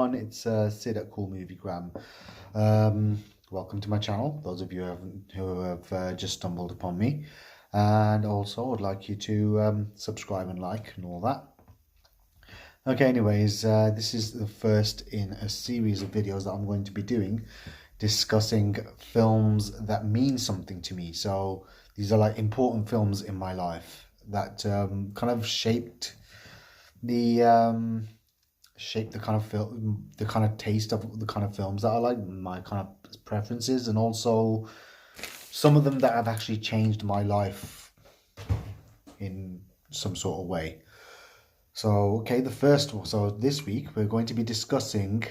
everyone, it's Sid at Cool Movie Gram. Welcome to my channel, those of you who have just stumbled upon me. And also, I'd like you to subscribe and like and all that. Okay, anyways, this is the first in a series of videos that I'm going to be doing, discussing films that mean something to me. So these are like important films in my life that kind of the shape the kind of film, the kind of taste of the kind of films that I like, my kind of preferences, and also some of them that have actually changed my life in some sort of way. So, okay, so this week we're going to be discussing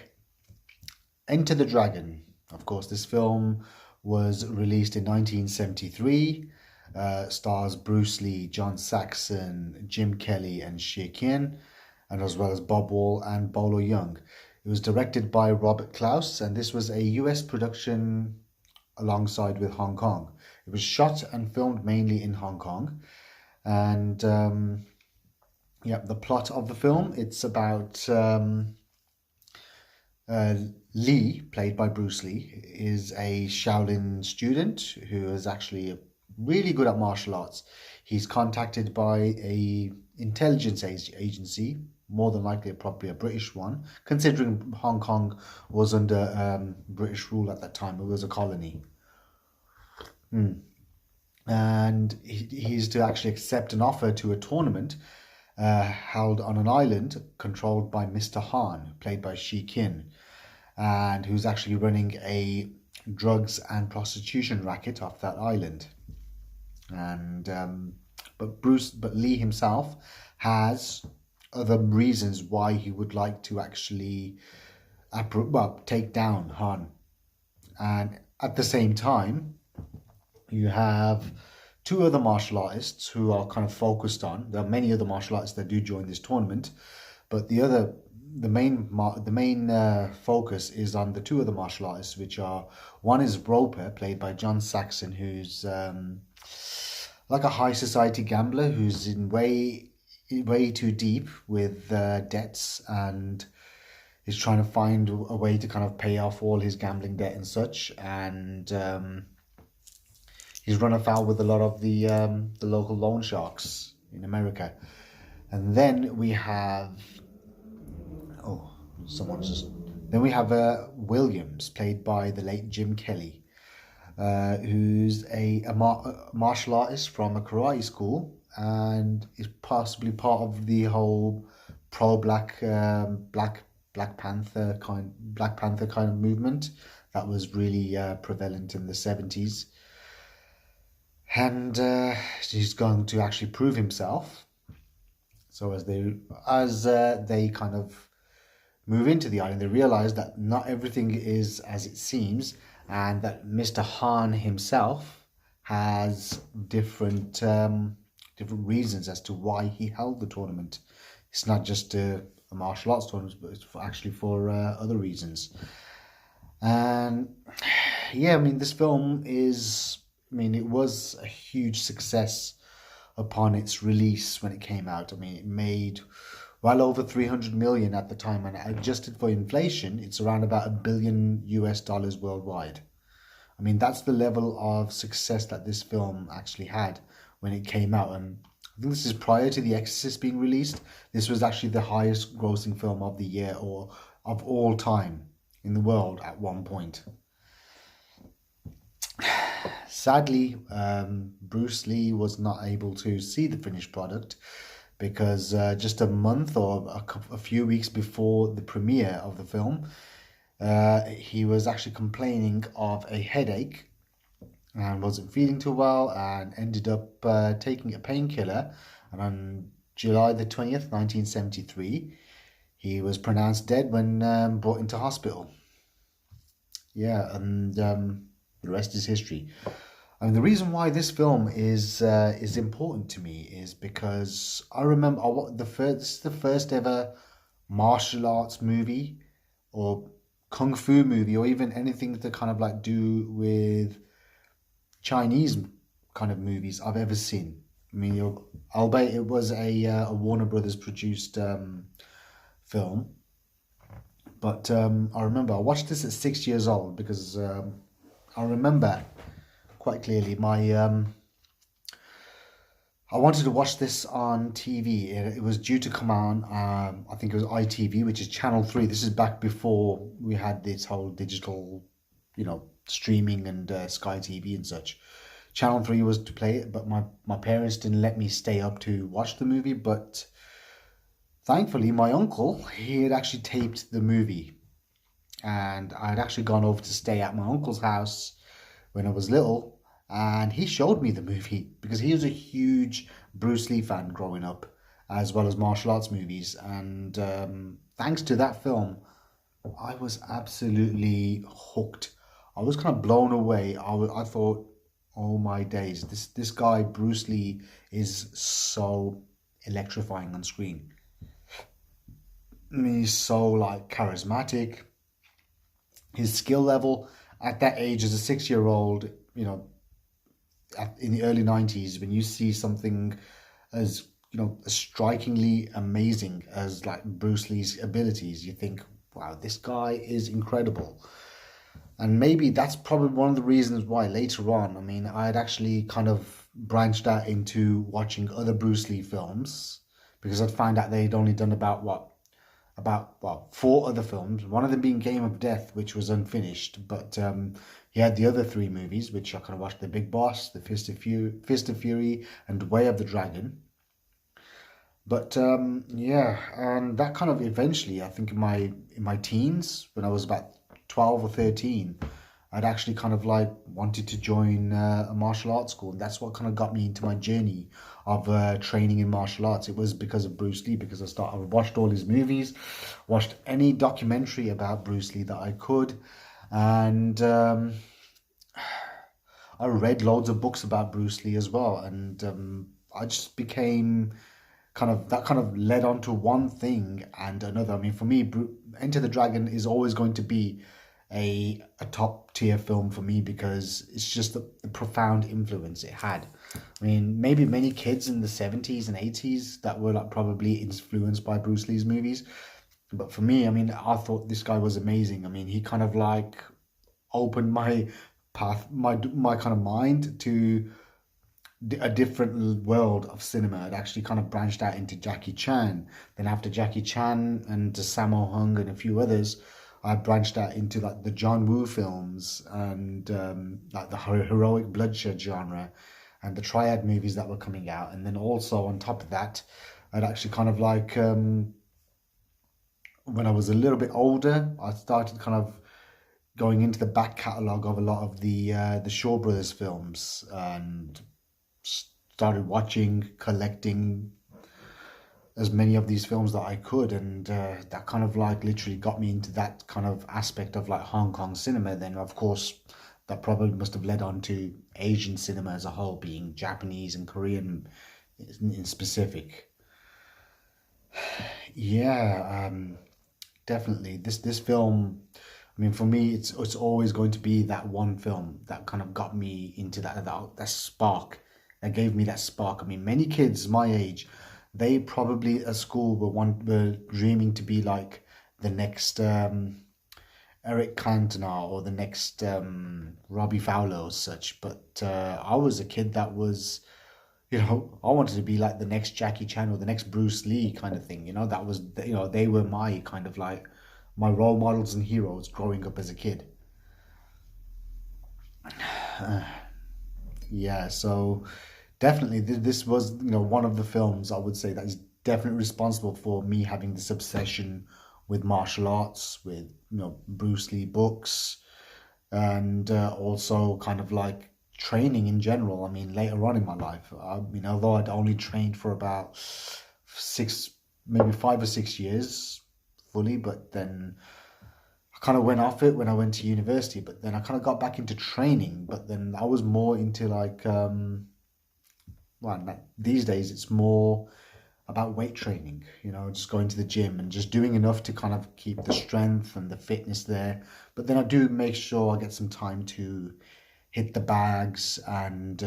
Enter the Dragon. Of course, this film was released in 1973, stars Bruce Lee, John Saxon, Jim Kelly, and Shea Kien, and as well as Bob Wall and Bolo Young. It was directed by Robert Klaus, and this was a US production alongside with Hong Kong. It was shot and filmed mainly in Hong Kong. And the plot of the film, it's about Lee, played by Bruce Lee, is a Shaolin student who is actually really good at martial arts. He's contacted by a intelligence agency, more than likely probably a British one, considering Hong Kong was under British rule at that time. It was a colony. And he's to actually accept an offer to a tournament held on an island controlled by Mr. Han, played by Shea Kien, and who's actually running a drugs and prostitution racket off that island. And but Lee himself has other reasons why he would like to actually take down Han. And at the same time, you have two other martial artists who are kind of focused on. There are many other martial artists that do join this tournament, but the main focus is on the two other martial artists, which are, one is Roper, played by John Saxon, who's like a high society gambler who's in way too deep with debts, and is trying to find a way to kind of pay off all his gambling debt and such. And he's run afoul with a lot of the local loan sharks in America. And then we have Williams, played by the late Jim Kelly, who's a martial artist from a karate school and is possibly part of the whole pro-black Black Panther kind of movement that was really prevalent in the 70s. And he's going to actually prove himself. So as they kind of move into the island, they realize that not everything is as it seems, and that Mr. Han himself has different reasons as to why he held the tournament. It's not just a martial arts tournament, but it's actually for other reasons. And yeah, I mean, this film it was a huge success upon its release when it came out. I mean, it made well over 300 million at the time, and adjusted for inflation, it's around about $1 billion worldwide. I mean, that's the level of success that this film actually had when it came out. And I think this is prior to The Exorcist being released. This was actually the highest grossing film of the year or of all time in the world at one point. Sadly, Bruce Lee was not able to see the finished product because just a month or a few weeks before the premiere of the film, he was actually complaining of a headache and wasn't feeling too well, and ended up taking a painkiller. And on July the 20th, 1973, he was pronounced dead when brought into hospital. Yeah, and the rest is history. I mean, the reason why this film is important to me is because I remember this is the first ever martial arts movie or kung fu movie, or even anything to kind of like do with Chinese kind of movies I've ever seen. I mean, albeit it was a Warner Brothers produced film, But I remember I watched this at 6 years old because I remember quite clearly I wanted to watch this on TV. It was due to come on, I think it was ITV, which is Channel 3. This is back before we had this whole digital, streaming and Sky TV and such. Channel 3 was to play it, but my parents didn't let me stay up to watch the movie. But thankfully, my uncle, he had actually taped the movie. And I'd actually gone over to stay at my uncle's house when I was little, and he showed me the movie because he was a huge Bruce Lee fan growing up, as well as martial arts movies. And thanks to that film, I was absolutely hooked. I was kind of blown away. I thought, oh my days, this guy Bruce Lee is so electrifying on screen. I mean, he's so like charismatic. His skill level at that age as a 6 year old, in the early 90s, when you see something as, as strikingly amazing as like Bruce Lee's abilities, you think, wow, this guy is incredible. And maybe that's probably one of the reasons why later on, I mean, I had actually kind of branched out into watching other Bruce Lee films because I'd found out they'd only done four other films, one of them being Game of Death, which was unfinished. But he had the other three movies, which I kind of watched: The Big Boss, The Fist of Fury, and Way of the Dragon. But yeah, and that kind of eventually, I think in my teens, when I was about 12 or 13, I'd actually kind of like wanted to join a martial arts school, and that's what kind of got me into my journey of training in martial arts. It was because of Bruce Lee, because I watched all his movies, watched any documentary about Bruce Lee that I could, and I read loads of books about Bruce Lee as well, and I just became kind of led on to one thing and another. I mean, for me, Enter the Dragon is always going to be a top tier film for me because it's just the profound influence it had. I mean, maybe many kids in the 70s and 80s that were like probably influenced by Bruce Lee's movies. But for me, I mean, I thought this guy was amazing. I mean, he kind of like opened my path, my kind of mind to a different world of cinema. It actually kind of branched out into Jackie Chan. Then after Jackie Chan and Sammo Hung and a few others, I branched out into like the John Woo films and like the heroic bloodshed genre and the triad movies that were coming out. And then also on top of that, I'd actually kind of like when I was a little bit older, I started kind of going into the back catalogue of a lot of the Shaw Brothers films and started watching, collecting as many of these films that I could, and that kind of like literally got me into that kind of aspect of like Hong Kong cinema. Then of course that probably must have led on to Asian cinema as a whole, being Japanese and Korean in specific. Yeah, definitely this film. I mean, for me, it's always going to be that one film that kind of got me into that spark, that gave me that spark. I mean, many kids my age, they probably at school were dreaming to be like the next Eric Cantona or the next Robbie Fowler or such. But I was a kid that was, I wanted to be like the next Jackie Chan or the next Bruce Lee kind of thing. That was, they were my kind of like my role models and heroes growing up as a kid. Yeah, so definitely this was, one of the films I would say that is definitely responsible for me having this obsession with martial arts, with, Bruce Lee books, and also kind of like training in general. I mean, later on in my life, I mean, although I'd only trained for about maybe 5 or 6 years fully, but then I kind of went off it when I went to university. But then I kind of got back into training, but then I was more into like these days it's more about weight training, just going to the gym and just doing enough to kind of keep the strength and the fitness there. But then I do make sure I get some time to hit the bags and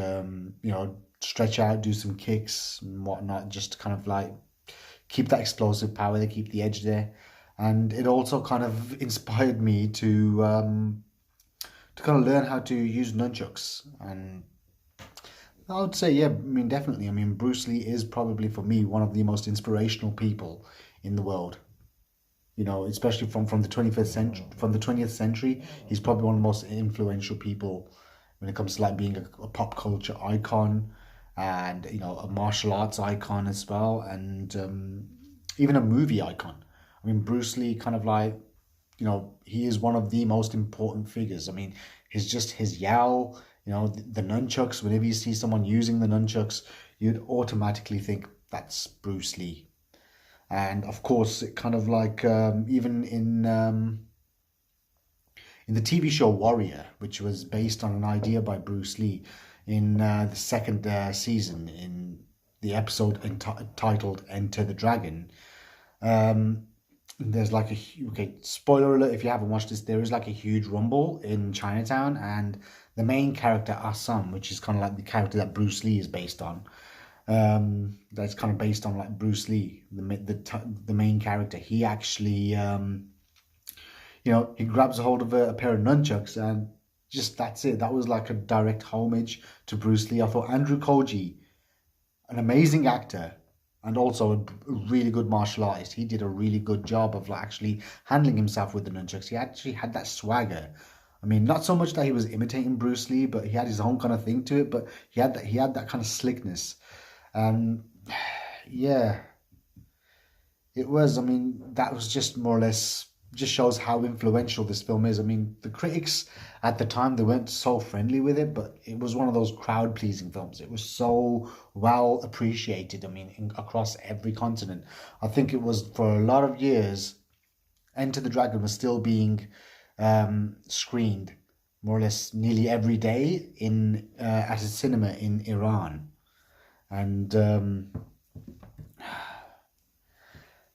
stretch out, do some kicks and whatnot, just to kind of like keep that explosive power, to keep the edge there. and it also kind of inspired me to kind of learn how to use nunchucks. And I would say, yeah, I mean, definitely. I mean, Bruce Lee is probably for me one of the most inspirational people in the world. You know, especially from the 25th century, from the 20th century, he's probably one of the most influential people when it comes to like being a pop culture icon, and you know, a martial arts icon as well, and even a movie icon. I mean, Bruce Lee kind of like, you know, he is one of the most important figures. I mean, his yell, you know, the nunchucks. Whenever you see someone using the nunchucks, you'd automatically think that's Bruce Lee. And of course, it kind of like even in the TV show Warrior, which was based on an idea by Bruce Lee, in the second season, in the episode entitled "Enter the Dragon." Um, there's like okay, spoiler alert if you haven't watched this, there is like a huge rumble in Chinatown, and the main character Assam, which is kind of like the character that Bruce Lee is based on, that's kind of based on like Bruce Lee, the main character. He actually you know, he grabs a hold of a pair of nunchucks, and just that's it. That was like a direct homage to Bruce Lee. I thought Andrew Koji, an amazing actor and also a really good martial artist, he did a really good job of like actually handling himself with the nunchucks. He actually had that swagger. I mean, not so much that he was imitating Bruce Lee, but he had his own kind of thing to it. But he had that kind of slickness, and yeah, it was. I mean, that was just more or less just shows how influential this film is. I mean, the critics at the time, they weren't so friendly with it, but it was one of those crowd pleasing films. It was so well appreciated. I mean, across every continent. I think it was for a lot of years. Enter the Dragon was still being screened more or less nearly every day in at a cinema in Iran, and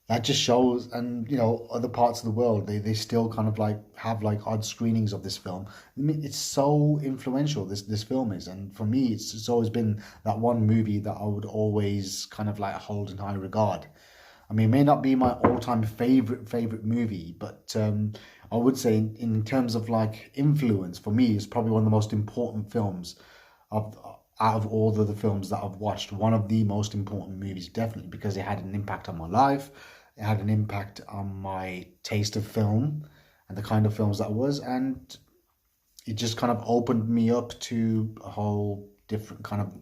that just shows. And you know, other parts of the world, they still kind of like have like odd screenings of this film. I mean, it's so influential, this film is, and for me it's always been that one movie that I would always kind of like hold in high regard. I mean, it may not be my all-time favorite movie, but I would say in terms of like influence, for me it's probably one of the most important films of out of all the films that I've watched. One of the most important movies, definitely, because it had an impact on my life. It had an impact on my taste of film and the kind of films that was, and it just kind of opened me up to a whole different kind of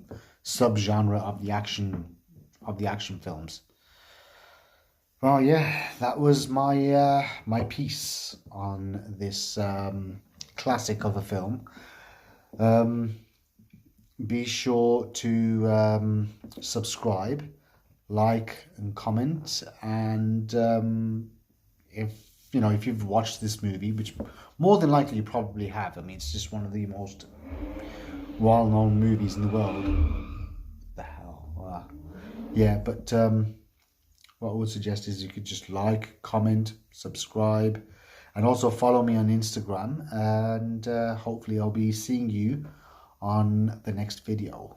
subgenre of the action films. Well, yeah, that was my my piece on this classic of a film. Um, be sure to subscribe, like, and comment. And if you know, if you've watched this movie, which more than likely you probably have. I mean, it's just one of the most well-known movies in the world. The hell, yeah. But what I would suggest is you could just like, comment, subscribe, and also follow me on Instagram. And hopefully I'll be seeing you on the next video.